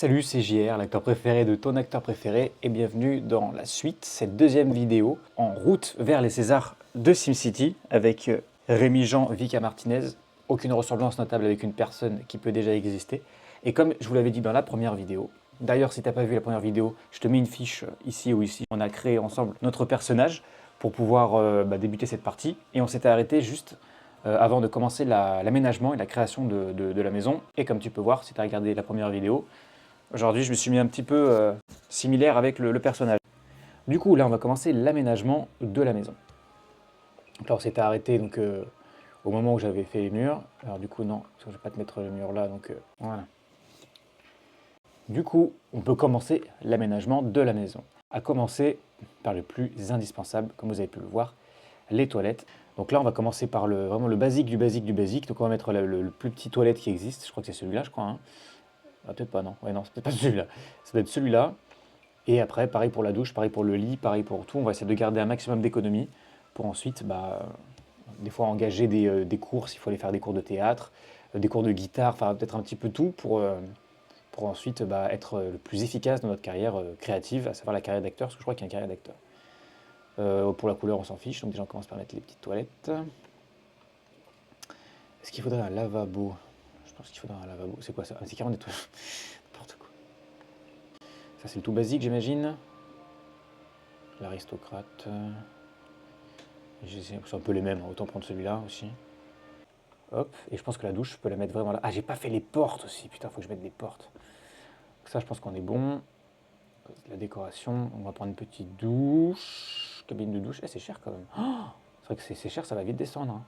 Salut, c'est JR, l'acteur préféré de ton acteur préféré, et bienvenue dans la suite, cette deuxième vidéo, en route vers les Césars de SimCity, avec Rémi-Jean Vika Martinez. Aucune ressemblance notable avec une personne qui peut déjà exister. Et comme je vous l'avais dit dans la première vidéo, d'ailleurs si tu n'as pas vu la première vidéo, je te mets une fiche ici ou ici. On a créé ensemble notre personnage pour pouvoir débuter cette partie, et on s'était arrêté juste avant de commencer l'aménagement et la création de la maison. Et comme tu peux voir, si tu as regardé la première vidéo, aujourd'hui, je me suis mis un petit peu similaire avec le personnage. Du coup, là, on va commencer l'aménagement de la maison. Donc là, on s'était arrêté au moment où j'avais fait les murs. Alors du coup, non, parce que je ne vais pas te mettre le mur là, voilà. Du coup, on peut commencer l'aménagement de la maison. À commencer par le plus indispensable, comme vous avez pu le voir, les toilettes. Donc là, on va commencer par vraiment le basique du basique du basique. Donc on va mettre le plus petit toilette qui existe. Je crois que c'est celui-là, je crois, hein. Ah, peut-être pas, non. Ouais, non, c'est peut-être pas celui-là. Ça doit être celui-là. Et après, pareil pour la douche, pareil pour le lit, pareil pour tout. On va essayer de garder un maximum d'économie pour ensuite, des fois, engager des cours, s'il faut aller faire des cours de théâtre, des cours de guitare, enfin peut-être un petit peu tout pour ensuite être le plus efficace dans notre carrière créative, à savoir la carrière d'acteur, parce que je crois qu'il y a une carrière d'acteur. Pour la couleur, on s'en fiche, donc déjà on commence par mettre les petites toilettes. Est-ce qu'il faudrait un lavabo? Je pense qu'il faudrait un lavabo. C'est quoi ça? Ah, c'est carrément des toilettes. N'importe quoi. Ça, c'est le tout basique, j'imagine. L'aristocrate. C'est un peu les mêmes, hein. Autant prendre celui-là aussi. Hop, et je pense que la douche, je peux la mettre vraiment là. Ah, j'ai pas fait les portes aussi, putain, faut que je mette des portes. Donc ça, je pense qu'on est bon. La décoration, on va prendre une petite douche. Cabine de douche, c'est cher quand même. Oh, c'est vrai que c'est cher, ça va vite descendre, hein.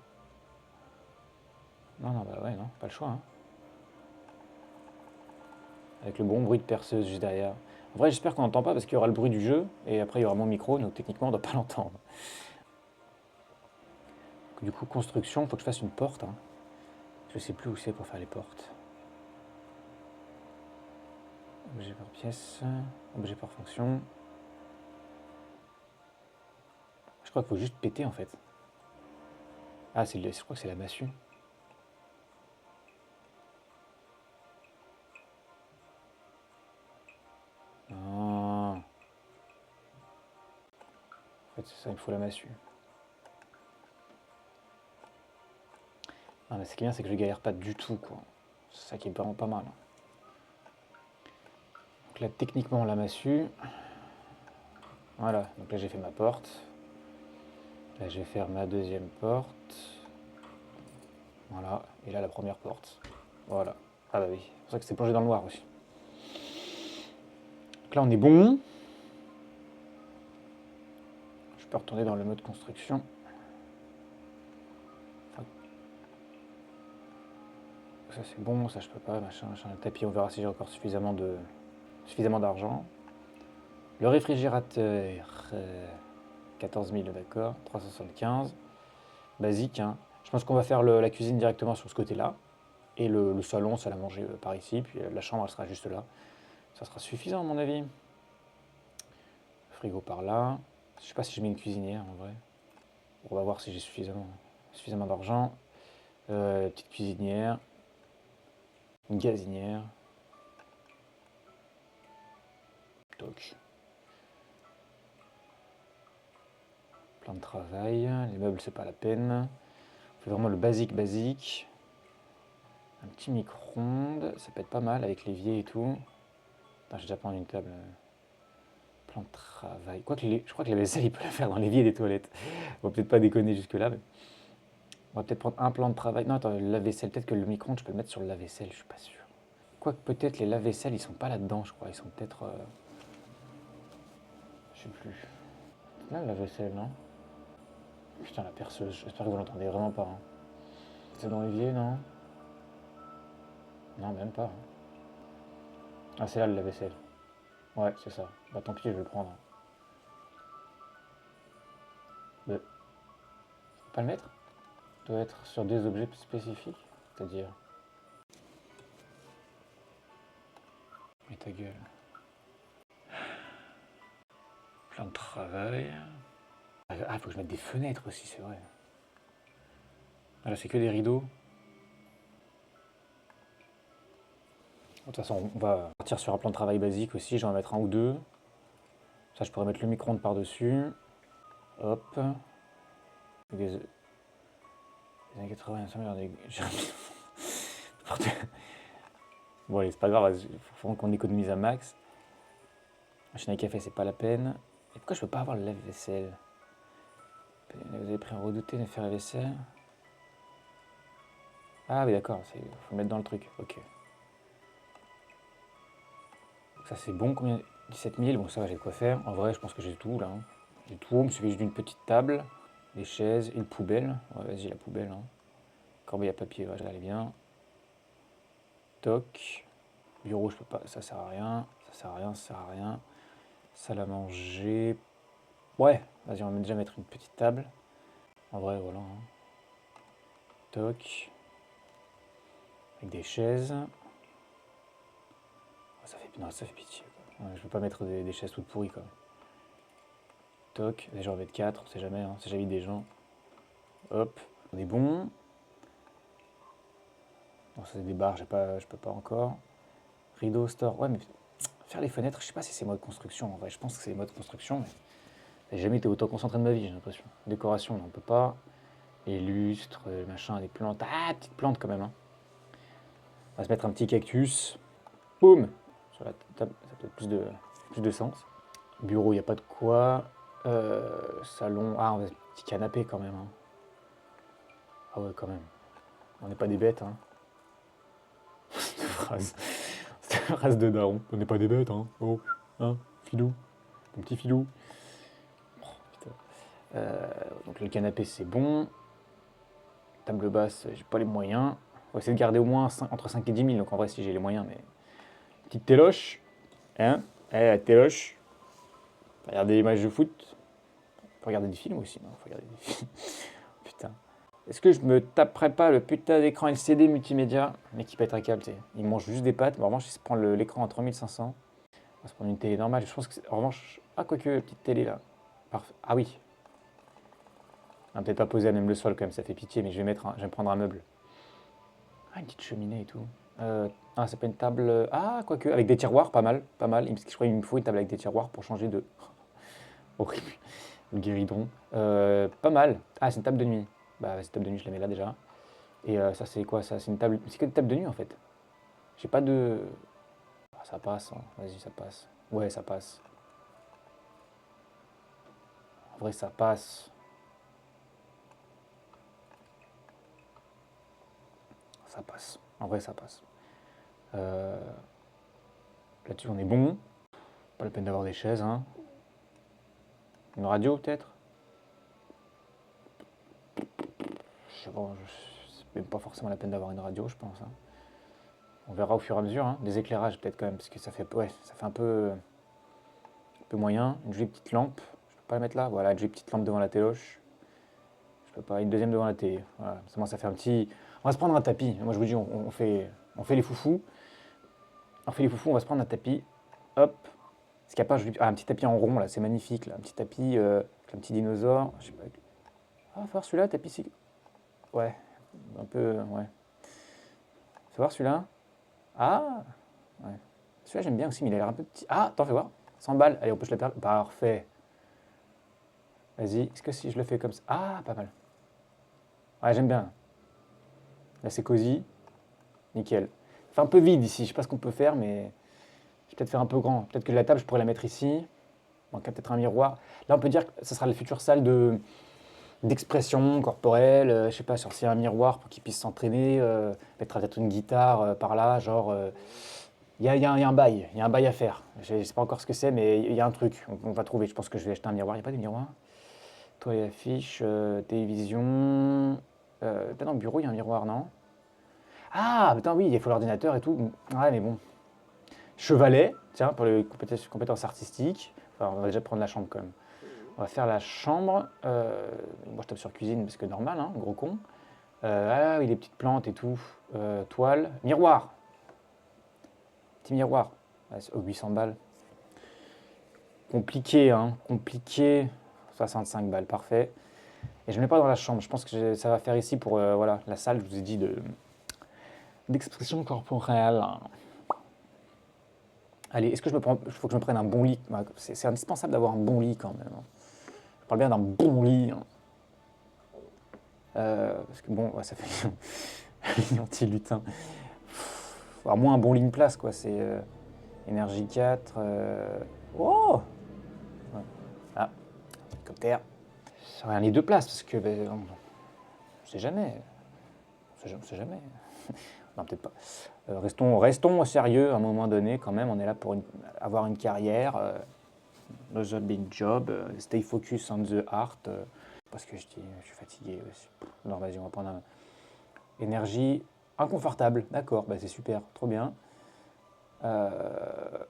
Non, non, bah ouais, non, pas le choix, hein. Avec le bon bruit de perceuse juste derrière. En vrai, j'espère qu'on n'entend pas parce qu'il y aura le bruit du jeu, et après il y aura mon micro, donc techniquement on ne doit pas l'entendre. Du coup, construction, il faut que je fasse une porte, hein. Je sais plus où c'est pour faire les portes. Objet par pièce, objet par fonction. Je crois qu'il faut juste péter en fait. Ah, je crois que c'est la massue. Ah. En fait, c'est ça, il me faut la massue. Ah, mais ce qui est bien, c'est que je galère pas du tout, quoi. C'est ça qui est vraiment pas mal. Donc là, techniquement, la massue. Voilà, donc là, j'ai fait ma porte. Là, je vais faire ma deuxième porte. Voilà, et là, la première porte. Voilà. Ah bah oui, c'est pour ça que c'est plongé dans le noir aussi. Donc là, on est bon. Je peux retourner dans le mode construction. Ça c'est bon, ça je peux pas, machin, machin. Le tapis, on verra si j'ai encore suffisamment d'argent. Le réfrigérateur, 14 000, d'accord, 375. Basique, hein. Je pense qu'on va faire la cuisine directement sur ce côté-là. Et le salon, ça la manger par ici. Puis la chambre, elle sera juste là. Ça sera suffisant, à mon avis. Frigo par là. Je sais pas si je mets une cuisinière, en vrai. On va voir si j'ai suffisamment d'argent. Petite cuisinière. Une gazinière. Toc. Plan de travail. Les meubles, c'est pas la peine. On fait vraiment le basique basique. Un petit micro-ondes. Ça peut être pas mal avec l'évier et tout. J'ai déjà pris une table. Plan de travail. Quoique, je crois que la vaisselle, il peut la faire dans l'évier des toilettes. On va peut-être pas déconner jusque-là. Mais on va peut-être prendre un plan de travail. Non, attends, le lave-vaisselle. Peut-être que le micro-ondes, je peux le mettre sur le lave-vaisselle. Je suis pas sûr. Quoique, peut-être les lave-vaisselle, ils sont pas là-dedans, je crois. Ils sont peut-être. Je sais plus. Là, le lave-vaisselle, non? Putain, la perceuse. J'espère que vous l'entendez vraiment pas, hein. C'est dans l'évier, non? Non, même pas, hein. Ah, c'est là le lave-vaisselle. Ouais, c'est ça. Bah tant pis, je vais le prendre. Mais, faut pas le mettre? Doit être sur des objets spécifiques. C'est-à-dire. Mais ta gueule. Plan de travail. Ah, faut que je mette des fenêtres aussi, c'est vrai. Ah, là, c'est que des rideaux. De toute façon, on va partir sur un plan de travail basique aussi. J'en vais mettre un ou deux. Ça, je pourrais mettre le micro-ondes par-dessus. Hop. Les années 80, ça m'a l'air Bon, allez, c'est pas grave, il faut qu'on économise un max. Machine à café, c'est pas la peine. Et pourquoi je peux pas avoir le lave-vaisselle? Vous avez pris un redouté de faire la vaisselle. Ah oui, d'accord, il faut le mettre dans le truc. Ok. Ça, c'est bon. Combien? 17 000. Bon, ça va, j'ai de quoi faire. En vrai, je pense que j'ai tout là, hein. J'ai tout. Il me suffit juste d'une petite table, des chaises, une poubelle. Ouais, vas-y, la poubelle, hein. Corbeille à papier, ouais, j'allais bien. Toc. Bureau, je peux pas. Ça sert à rien. Ça sert à rien, ça sert à rien. Salle à manger. Ouais, vas-y, on va déjà mettre une petite table. En vrai, voilà, hein. Toc. Avec des chaises. Oh, non, ça fait pitié, quoi. Ouais, je veux pas mettre des chaises toutes pourries, quoi. Toc. Déjà, on va mettre 4, on sait jamais, hein. Si j'invite des gens. Hop. On est bon. Non, ça c'est des barres, je peux pas encore. Rideau, store. Ouais, mais faire les fenêtres, je sais pas si c'est mode construction. En vrai, je pense que c'est mode construction, mais j'ai jamais été autant concentré de ma vie, j'ai l'impression. Décoration, on peut pas. Les lustres, machin, les plantes. Ah, petite plante quand même, hein. On va se mettre un petit cactus. Boum. Sur la table, ça a peut-être plus de sens. Bureau, il n'y a pas de quoi. Salon. Ah, on va un petit canapé quand même, hein. Ah ouais, quand même. On n'est pas des bêtes, hein. Cette phrase. Cette phrase de daron. On n'est pas des bêtes, hein. Oh, hein, filou. Mon petit filou. Oh, putain. Donc le canapé, c'est bon. Table basse, j'ai pas les moyens. On va essayer de garder au moins entre 5 et 10 000. Donc en vrai, si j'ai les moyens, mais. Petite téloche. Hein? Eh, la téloche. Regarder des matchs de foot. On peut regarder des films aussi, non? Faut regarder des films. Putain. Est-ce que je me taperais pas le putain d'écran LCD multimédia? Le mec qui pète un câble, tu sais. Il mange juste des pâtes. Bon, en revanche, il se prend l'écran à 3500. On va se prendre une télé normale. Je pense que en revanche. Ah, quoique, petite télé là. Parfait. Ah oui. On va peut-être pas poser à même le sol quand même, ça fait pitié, mais je vais me prendre un meuble. Ah, une petite cheminée et tout. Ah, c'est pas une table. Ah, quoique, avec des tiroirs, pas mal, pas mal. Je crois qu'il me faut une table avec des tiroirs pour changer de. Horrible. Le guéridon. Pas mal. Ah, c'est une table de nuit. Bah, cette table de nuit, je la mets là déjà. Et ça, c'est quoi ça? C'est une table. C'est que une table de nuit en fait. J'ai pas de. Ah, ça passe, hein. Vas-y, ça passe. Ouais, ça passe. En vrai, ça passe. Ça passe. En vrai, ça passe. Euh, Là-dessus, on est bon. Pas la peine d'avoir des chaises, hein. Une radio, peut-être? Je sais pas, c'est même pas forcément la peine d'avoir une radio, je pense, hein. On verra au fur et à mesure, hein. Des éclairages, peut-être quand même, parce que ouais, ça fait un peu moyen. Une jolie petite lampe. Je peux pas la mettre là? Voilà, une jolie petite lampe devant la téloche. Je peux pas. Une deuxième devant la télé. Voilà, ça fait un petit. On va se prendre un tapis. Moi, je vous dis, on fait les foufous. On fait les foufous, on va se prendre un tapis. Hop. Est-ce qu'il n'y a pas un petit tapis en rond là, c'est magnifique là. Un petit tapis avec un petit dinosaure. Je sais pas. Ah, faut voir celui-là, tapis. Ouais, un peu. Ouais. Faut voir celui-là. Ah, ouais. Celui-là, j'aime bien aussi, mais il a l'air un peu petit. Ah, attends, fais voir. 100 balles. Allez, on peut se le perdre. Parfait. Vas-y. Est-ce que si je le fais comme ça. Ah, pas mal. Ouais, j'aime bien. Là, c'est cosy. Nickel. Il fait un peu vide ici. Je sais pas ce qu'on peut faire, mais je vais peut-être faire un peu grand. Peut-être que la table, je pourrais la mettre ici. Donc, peut-être un miroir. Là, on peut dire que ce sera la future salle d'expression corporelle. Je sais pas, sur s'il y a un miroir pour qu'il puisse s'entraîner. Mettre peut-être une guitare par là. Genre, il y a un bail. Il y a un bail à faire. Je sais pas encore ce que c'est, mais il y a un truc. On va trouver. Je pense que je vais acheter un miroir. Il n'y a pas de miroir? Toi, et affiche, télévision. Peut-être dans le bureau, il y a un miroir, non? Ah, putain, oui, il faut l'ordinateur et tout. Ouais, mais bon. Chevalet, tiens, pour les compétences artistiques. Enfin, on va déjà prendre la chambre quand même. On va faire la chambre. Moi, je tape sur cuisine parce que normal, hein, gros con. Ah oui, les petites plantes et tout. Toile. Miroir. Petit miroir. Ouais, c'est 800 balles. Compliqué, hein. Compliqué. 65 balles, parfait. Et je ne mets pas dans la chambre. Je pense que ça va faire ici pour voilà, la salle, je vous ai dit, d'expression corporelle. Allez, est-ce que je me prends... Il faut que je me prenne un bon lit. Ouais, c'est indispensable d'avoir un bon lit quand même, hein. Je parle bien d'un bon lit, hein. Parce que bon, ouais, ça fait lit anti-lutin. Faut avoir moins un bon lit de place, quoi. C'est énergie 4. Oh! Ouais. Ah, hélicoptère. Ça aurait un lit de place, parce que ben, on sait jamais. On sait jamais. Non, peut-être pas. Restons sérieux à un moment donné, quand même. On est là pour avoir une carrière. No job being job. Stay focus on the art. Parce que je dis, je suis fatigué aussi. Non, vas-y, on va prendre un. Énergie inconfortable. D'accord, bah c'est super, trop bien.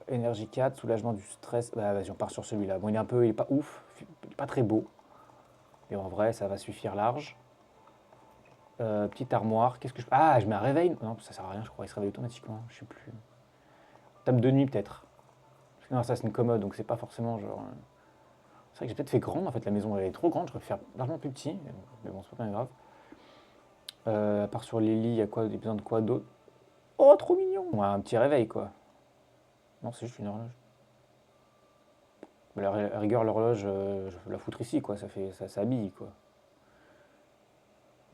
Énergie 4, soulagement du stress. Bah vas-y, on part sur celui-là. Bon, il est pas ouf, il est pas très beau. Mais en vrai, ça va suffire large. Petite armoire. Qu'est-ce que je. Ah, je mets un réveil. Non, ça sert à rien, je crois. Il se réveille automatiquement. Je sais plus. Table de nuit, peut-être. Parce que non, ça, c'est une commode, donc c'est pas forcément genre. C'est vrai que j'ai peut-être fait grande. En fait, la maison, elle est trop grande. Je préfère largement plus petit. Mais bon, c'est pas bien grave. À part sur les lits, il y a quoi? Il y a besoin de quoi d'autre? Oh, trop mignon! Ouais, un petit réveil, quoi. Non, c'est juste une horloge. À la rigueur, l'horloge, je peux la foutre ici, quoi. Ça s'habille, quoi.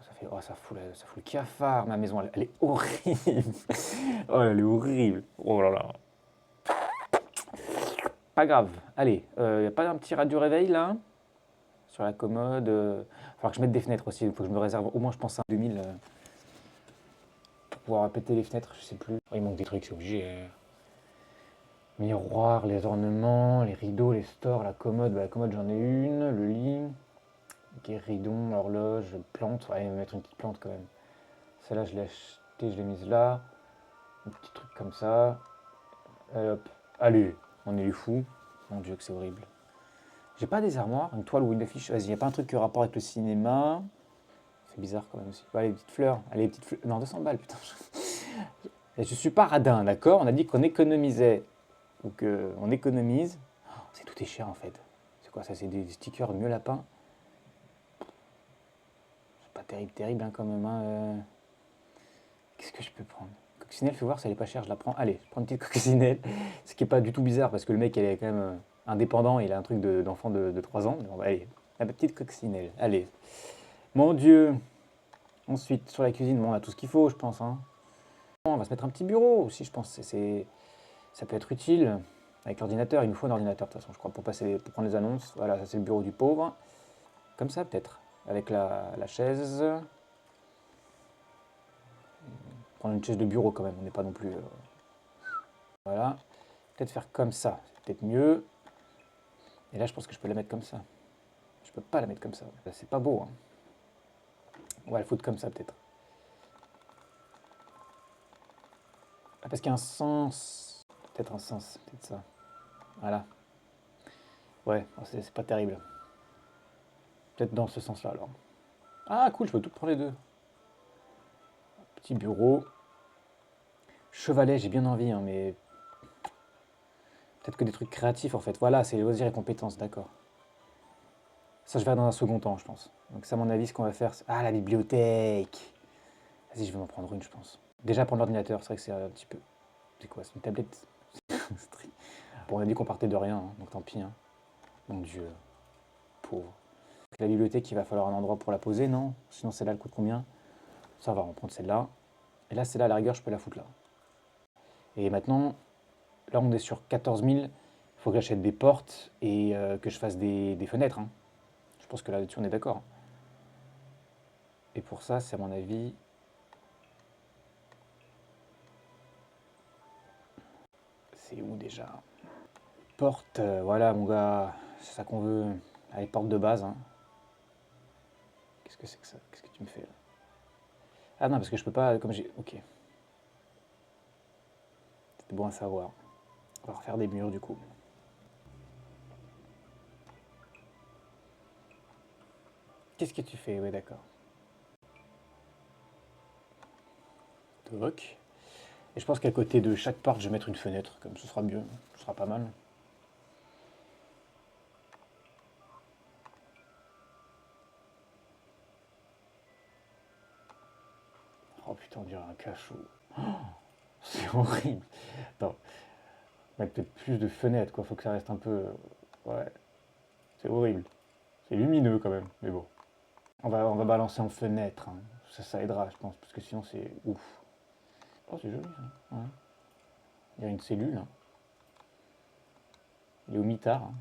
Ça fait, oh, ça fout le cafard, ma maison. Elle est horrible. Oh, elle est horrible. Oh là là. Pas grave. Allez, y a pas un petit radio réveil là sur la commode. Falloir que je mette des fenêtres aussi. Il faut que je me réserve. Au moins, je pense à 2000 pour pouvoir péter les fenêtres. Je sais plus. Oh, il manque des trucs, c'est obligé. Miroir, les ornements, les rideaux, les stores, la commode. Bah, la commode, j'en ai une. Le lit. Guéridon, horloge, plante. Ouais, mettre une petite plante quand même. Celle-là, je l'ai achetée, je l'ai mise là. Un petit truc comme ça. Allez, hop. Allez, on est les fous. Mon Dieu, que c'est horrible. J'ai pas des armoires, une toile ou une affiche. Vas-y, y a pas un truc qui a rapport avec le cinéma. C'est bizarre quand même aussi. Ouais, les petites fleurs. Allez, les petites fleurs. Non, 200 balles, putain. Et je suis pas radin, d'accord? On a dit qu'on économisait. Donc, on économise. Oh, c'est tout est cher en fait. C'est quoi ça? C'est des stickers mieux lapin. C'est pas terrible, terrible hein, quand même, hein. Qu'est-ce que je peux prendre? Coccinelle, fais voir si elle est pas chère, je la prends. Allez, je prends une petite coccinelle. Ce qui est pas du tout bizarre parce que le mec, il est quand même indépendant, il a un truc d'enfant de 3 ans. Bon, bah, allez, la petite coccinelle. Allez. Mon Dieu. Ensuite, sur la cuisine, bon, on a tout ce qu'il faut, je pense, hein. On va se mettre un petit bureau aussi, je pense. Ça peut être utile. Avec l'ordinateur, il nous faut un ordinateur, de toute façon, je crois, pour prendre les annonces. Voilà, ça c'est le bureau du pauvre. Comme ça, peut-être. Avec la chaise. Prendre une chaise de bureau quand même, on n'est pas non plus. Voilà. Peut-être faire comme ça, c'est peut-être mieux. Et là, je pense que je peux la mettre comme ça. Je peux pas la mettre comme ça. C'est pas beau, hein. On va la foutre comme ça, peut-être. Ah, parce qu'il y a un sens. Peut-être un sens, peut-être ça. Voilà. Ouais, c'est pas terrible. Peut-être dans ce sens-là, alors. Ah, cool, je peux tout prendre les deux. Petit bureau. Chevalet, j'ai bien envie, hein, mais peut-être que des trucs créatifs, en fait. Voilà, c'est loisirs et compétences, d'accord. Ça, je verrai dans un second temps, je pense. Donc ça, à mon avis, ce qu'on va faire, c'est... Ah, la bibliothèque! Vas-y, je vais m'en prendre une, je pense. Déjà, prendre l'ordinateur, c'est vrai que c'est un petit peu... C'est quoi, c'est une tablette? Bon, on a dit qu'on partait de rien, hein, donc tant pis, hein. Mon Dieu, pauvre. La bibliothèque, il va falloir un endroit pour la poser, non? Sinon, celle-là, elle coûte combien? Ça va, on va prendre celle-là. Et là, celle-là, à la rigueur, je peux la foutre là. Et maintenant, là, on est sur 14 000. Il faut que j'achète des portes et que je fasse des fenêtres, hein. Je pense que là-dessus, on est d'accord. Et pour ça, c'est à mon avis... C'est où déjà? Porte, voilà, mon gars. C'est ça qu'on veut. Allez, porte de base, hein. Qu'est-ce que c'est que ça? Qu'est-ce que tu me fais là? Ah non, parce que je peux pas, comme j'ai... Ok. C'était bon à savoir. On va refaire des murs, du coup. Qu'est-ce que tu fais? Ouais, d'accord. Toc. Et je pense qu'à côté de chaque porte, je vais mettre une fenêtre, comme ce sera mieux, ce sera pas mal. Oh putain, on dirait un cachot. C'est horrible. Non, mettre peut-être plus de fenêtres, quoi. Faut que ça reste un peu... ouais, c'est horrible. C'est lumineux quand même, mais bon. On va balancer en fenêtre, hein. Ça aidera, je pense, parce que sinon c'est ouf. Oh, c'est joli ça. Ouais. Il y a une cellule, hein. Il est au mitard, hein.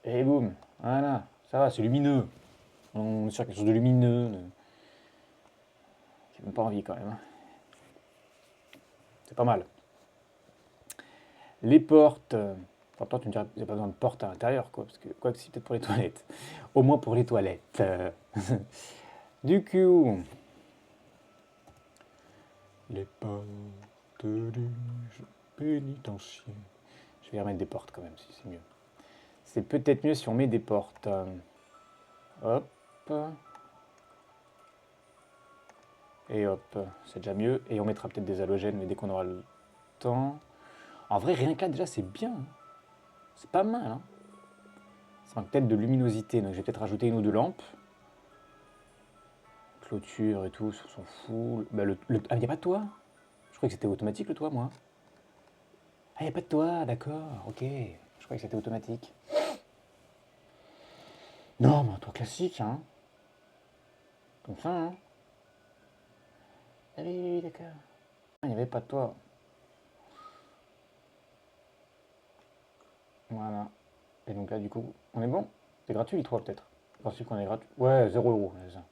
Et boum, voilà, ça va, c'est lumineux. On est sur quelque chose de lumineux. J'ai même pas envie quand même, hein. C'est pas mal. Les portes. Enfin, toi, tu me diras qu'il n'y a pas besoin de porte à l'intérieur, quoi. Parce que, quoi que si, peut-être pour les toilettes. Au moins pour les toilettes. Du coup. Les portes du pénitencier. Je vais remettre des portes quand même, si c'est mieux. C'est peut-être mieux si on met des portes. Hop. Et hop. C'est déjà mieux. Et on mettra peut-être des halogènes, mais dès qu'on aura le temps. En vrai, rien que là, déjà, c'est bien. C'est pas mal, hein. Ça manque peut-être de luminosité, donc je vais peut-être rajouter une ou deux lampes. Clôture et tout, on s'en fout. Bah, ah, y a pas de toit? Je croyais que c'était automatique le toit, moi. Ah, y a pas de toit, d'accord, ok. Je croyais que c'était automatique. Non, mais un toit classique, hein. Comme ça, hein. Ah oui, oui, d'accord. Il n'y avait pas de toit. Voilà. Et donc là, du coup, on est bon? C'est gratuit le toit, peut-être? Je pensais qu'on est gratuit. Ouais, 0 €, c'est ça.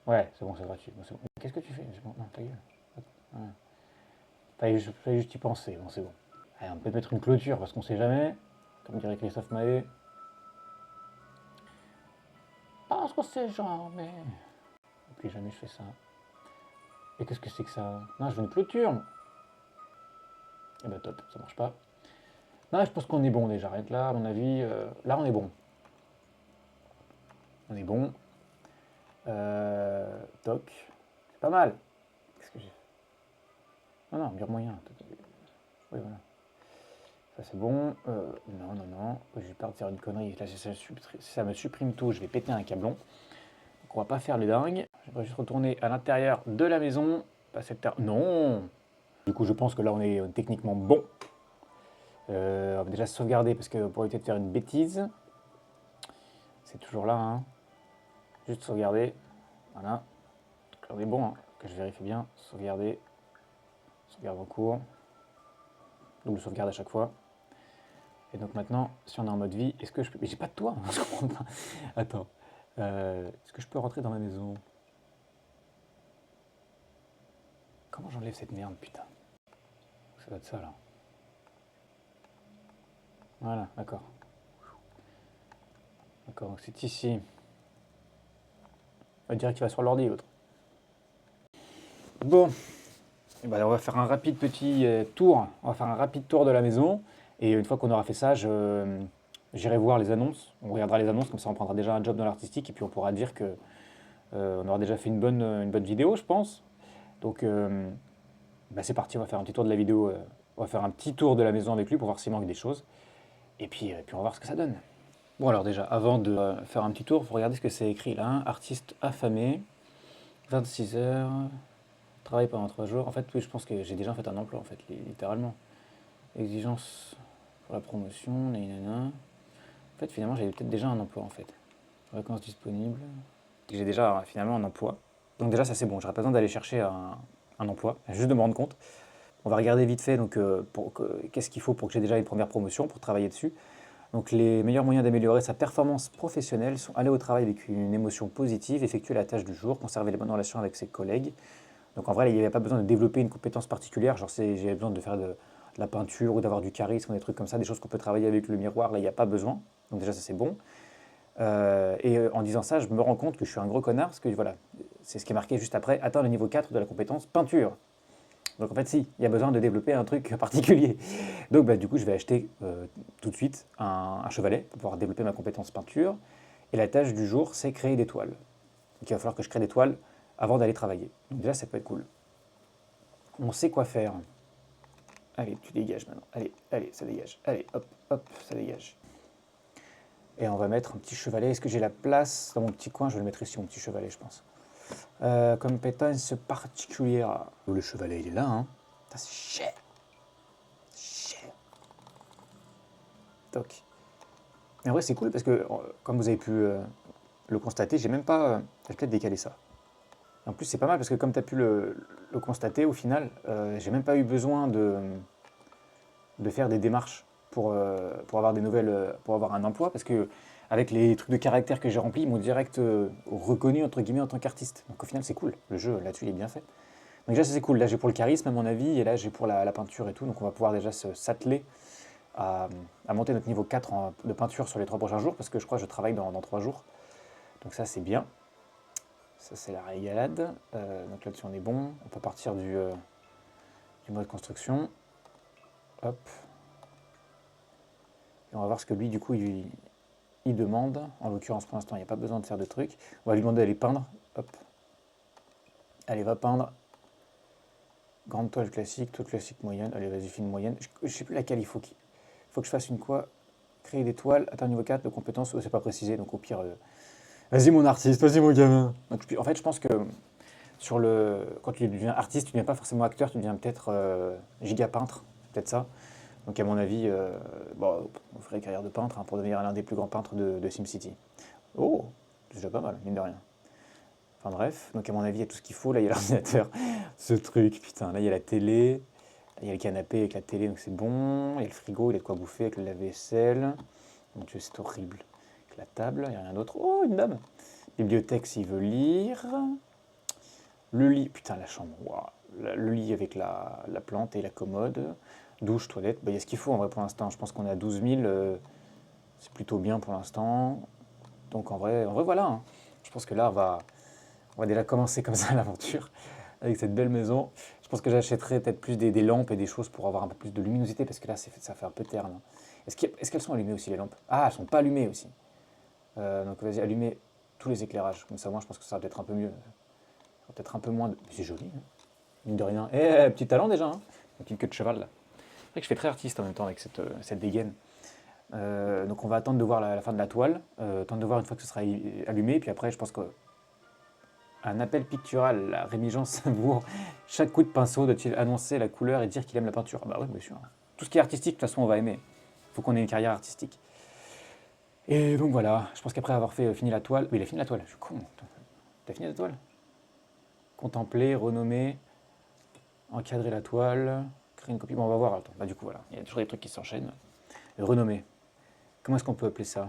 Ouais, c'est bon, c'est gratuit. Bon, c'est bon. Qu'est-ce que tu fais? Bon, non, ta gueule. Ouais. Fallait juste y penser, bon, c'est bon. Allez, on peut mettre une clôture parce qu'on sait jamais, comme dirait Christophe Maé. Parce qu'on sait jamais. Et puis jamais je fais ça. Et qu'est-ce que c'est que ça? Non, je veux une clôture. Eh ben top, ça marche pas. Non, je pense qu'on est bon déjà. Rien que là, à mon avis, là on est bon. On est bon. Toc. C'est pas mal. Qu'est-ce que j'ai fait? Non, non, mur moyen. Oui, voilà. Ça c'est bon. Non, non, non. Je vais partir une connerie. Là, ça me supprime tout. Je vais péter un câblon. Donc on va pas faire les dingues. Je vais juste retourner à l'intérieur de la maison. Passer le terre. Non. Du coup, je pense que là, on est techniquement bon. On va déjà sauvegarder parce que pour éviter de faire une bêtise. C'est toujours là, hein. Juste sauvegarder. Voilà. Donc là, on est bon, hein. Que je vérifie bien. Sauvegarder. Sauvegarde en cours. Double sauvegarde à chaque fois. Et donc maintenant, si on est en mode vie, est-ce que je peux... Mais j'ai pas de toit, hein, je comprends pas. Attends. Est-ce que je peux rentrer dans ma maison? Comment j'enlève cette merde, putain? Ça doit être ça, là. Voilà, d'accord. D'accord, donc c'est ici. On dirait qu'il va sur l'ordi, l'autre. Bon. Et ben, on va faire un rapide petit tour. On va faire un rapide tour de la maison. Et une fois qu'on aura fait ça, j'irai voir les annonces. On regardera les annonces, comme ça on prendra déjà un job dans l'artistique. Et puis on pourra dire que on aura déjà fait une bonne vidéo, je pense. Donc bah, c'est parti, on va faire un petit tour de la vidéo. On va faire un petit tour de la maison avec lui pour voir s'il manque des choses. Et puis on va voir ce que ça donne. Bon alors déjà, avant de faire un petit tour, il faut regarder ce que c'est écrit là, hein. Artiste affamé, 26 heures, travaille pendant 3 jours. En fait, oui, je pense que j'ai déjà fait un emploi, en fait, littéralement. Exigence pour la promotion, nanana. En fait, finalement, j'avais peut-être déjà un emploi, en fait. Vacances disponibles. J'ai déjà finalement un emploi. Donc déjà, ça c'est bon, j'aurais pas besoin d'aller chercher un emploi, juste de me rendre compte. On va regarder vite fait donc, qu'est-ce qu'il faut pour que j'ai déjà une première promotion, pour travailler dessus. Donc les meilleurs moyens d'améliorer sa performance professionnelle sont aller au travail avec une émotion positive, effectuer la tâche du jour, conserver les bonnes relations avec ses collègues. Donc en vrai, il n'y avait pas besoin de développer une compétence particulière, genre j'avais besoin de faire de la peinture ou d'avoir du charisme, des trucs comme ça, des choses qu'on peut travailler avec le miroir, là il n'y a pas besoin. Donc déjà ça c'est bon. En disant ça, je me rends compte que je suis un gros connard, parce que voilà, c'est ce qui est marqué juste après, atteindre le niveau 4 de la compétence peinture. Donc en fait, si, il y a besoin de développer un truc particulier. Donc bah, du coup, je vais acheter tout de suite un chevalet pour pouvoir développer ma compétence peinture. Et la tâche du jour, c'est créer des toiles. Donc il va falloir que je crée des toiles avant d'aller travailler. Donc déjà, ça peut être cool. On sait quoi faire. Allez, tu dégages maintenant. Allez, allez, ça dégage. Allez, hop, hop, ça dégage. Et on va mettre un petit chevalet. Est-ce que j'ai la place dans mon petit coin? Je vais le mettre ici, mon petit chevalet, je pense. Compétence particulière. Oh, le chevalet, il est là, hein. C'est cher. Toc. Mais en vrai, c'est cool parce que, comme vous avez pu le constater, j'ai même pas. Je vais peut-être décaler ça. En plus, c'est pas mal parce que, comme tu as pu le constater, au final, j'ai même pas eu besoin de faire des démarches pour avoir des nouvelles, pour avoir un emploi parce que, avec les trucs de caractère que j'ai remplis, ils m'ont direct reconnu, entre guillemets, en tant qu'artiste. Donc, au final, c'est cool. Le jeu, là-dessus, il est bien fait. Donc, déjà, ça, c'est cool. Là, j'ai pour le charisme, à mon avis, et là, j'ai pour la peinture et tout. Donc, on va pouvoir déjà s'atteler à monter notre niveau 4 de peinture sur les 3 prochains jours, parce que je crois que je travaille dans 3 jours. Donc ça, c'est bien. Ça, c'est la régalade. Donc là-dessus, on est bon. On peut partir du mode construction. Hop. Et on va voir ce que lui, du coup, il demande. En l'occurrence, pour l'instant, il n'y a pas besoin de faire de trucs. On va lui demander d'aller peindre. Hop. Allez, va peindre. Grande toile classique moyenne. Allez, vas-y, fine moyenne. Je ne sais plus laquelle il faut qu'il faut que je fasse une quoi. Créer des toiles, atteindre niveau 4 de compétences, c'est pas précisé, donc au pire, vas-y mon artiste, vas-y mon gamin. Donc, en fait, je pense que quand tu deviens artiste, tu ne deviens pas forcément acteur, tu deviens peut-être giga peintre, peut-être ça. Donc à mon avis, bon, on ferait carrière de peintre pour devenir l'un des plus grands peintres de SimCity. Oh, c'est déjà pas mal, mine de rien. Enfin bref, donc à mon avis, il y a tout ce qu'il faut. Là, il y a l'ordinateur, ce truc, putain. Là, il y a la télé, il y a le canapé avec la télé, donc c'est bon. Il y a le frigo, il y a de quoi bouffer avec le lave-vaisselle. Mon Dieu, c'est horrible. Avec la table, il n'y a rien d'autre. Oh, une dame. Bibliothèque s'il veut lire. Le lit, putain, la chambre, waouh. Le lit avec la plante et la commode. Douche, toilette, bah, il y a ce qu'il faut en vrai pour l'instant. Je pense qu'on est à 12 000, c'est plutôt bien pour l'instant. Donc en vrai voilà, hein. Je pense que là, on va déjà commencer comme ça l'aventure avec cette belle maison. Je pense que j'achèterai peut-être plus des lampes et des choses pour avoir un peu plus de luminosité parce que là, ça fait un peu terne, hein. Est-ce qu'elles sont allumées aussi les lampes? Ah, elles sont pas allumées aussi. Donc vas-y, allumez tous les éclairages. Comme ça, moi, je pense que ça va peut-être un peu mieux. Peut-être un peu moins de. C'est joli, hein. Mine de rien. Petit talent déjà, hein. Une petite queue de cheval là. C'est vrai que je fais très artiste en même temps avec cette dégaine. Donc on va attendre de voir la fin de la toile, attendre de voir une fois que ce sera allumé, puis après je pense qu'un appel pictural à Rémi-Jean Savour, chaque coup de pinceau doit-il annoncer la couleur et dire qu'il aime la peinture? Ah bah oui, bien sûr. Tout ce qui est artistique, de toute façon on va aimer. Il faut qu'on ait une carrière artistique. Et donc voilà, je pense qu'après avoir fini la toile, oui il a fini la toile, je suis con. T'as fini la toile? Contempler, renommer, encadrer la toile, créer une copie. Bon on va voir, attends, bah du coup voilà, il y a toujours des trucs qui s'enchaînent. Renommer. Comment est-ce qu'on peut appeler ça?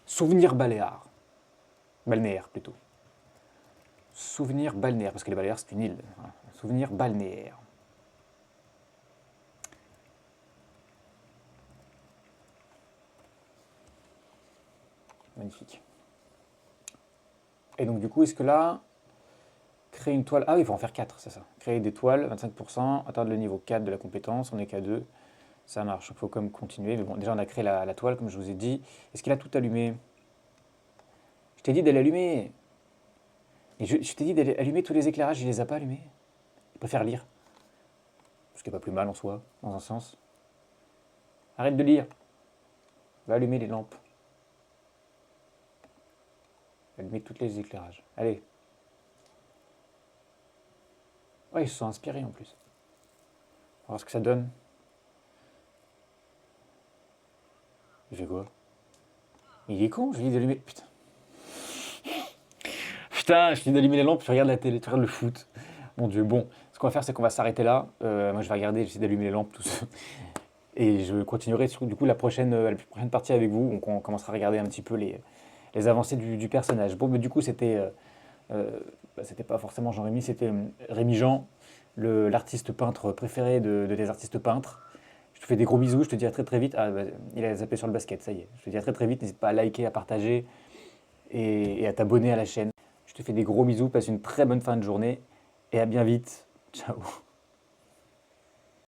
Souvenir baléaire. Balnéaire plutôt. Souvenir balnéaire, parce que les Baléares c'est une île. Voilà. Souvenir balnéaire. Magnifique. Et donc du coup, est-ce que là, créer une toile... Ah oui, il faut en faire 4, c'est ça. Créer des toiles, 25%, atteindre le niveau 4 de la compétence, on n'est qu'à 2. Ça marche, il faut quand même continuer. Mais bon, déjà on a créé la toile, comme je vous ai dit. Est-ce qu'il a tout allumé? Je t'ai dit d'aller allumer. Et je t'ai dit d'aller allumer tous les éclairages, il les a pas allumés. Il préfère lire. Ce qui n'est pas plus mal en soi, dans un sens. Arrête de lire. Va allumer les lampes. Allumer tous les éclairages. Allez. Ouais, ils se sont inspirés en plus. On va voir ce que ça donne. Il fait quoi? Il est con, je lui dis d'allumer. Putain. Putain, je lui dis d'allumer les lampes, tu regardes la télé, tu regardes le foot. Mon Dieu, bon. Ce qu'on va faire, c'est qu'on va s'arrêter là. Moi, je vais regarder, j'essaie d'allumer les lampes, tout ça. Et je continuerai sur du coup la prochaine partie avec vous. Donc on commencera à regarder un petit peu les avancées du personnage. Bon, mais du coup, c'était pas forcément Jean-Rémy, c'était Rémi-Jean, l'artiste peintre préféré de tes artistes peintres. Je te fais des gros bisous, je te dis à très très vite. Ah, bah, il a zappé sur le basket, ça y est. Je te dis à très très vite, n'hésite pas à liker, à partager et à t'abonner à la chaîne. Je te fais des gros bisous, passe une très bonne fin de journée et à bien vite. Ciao.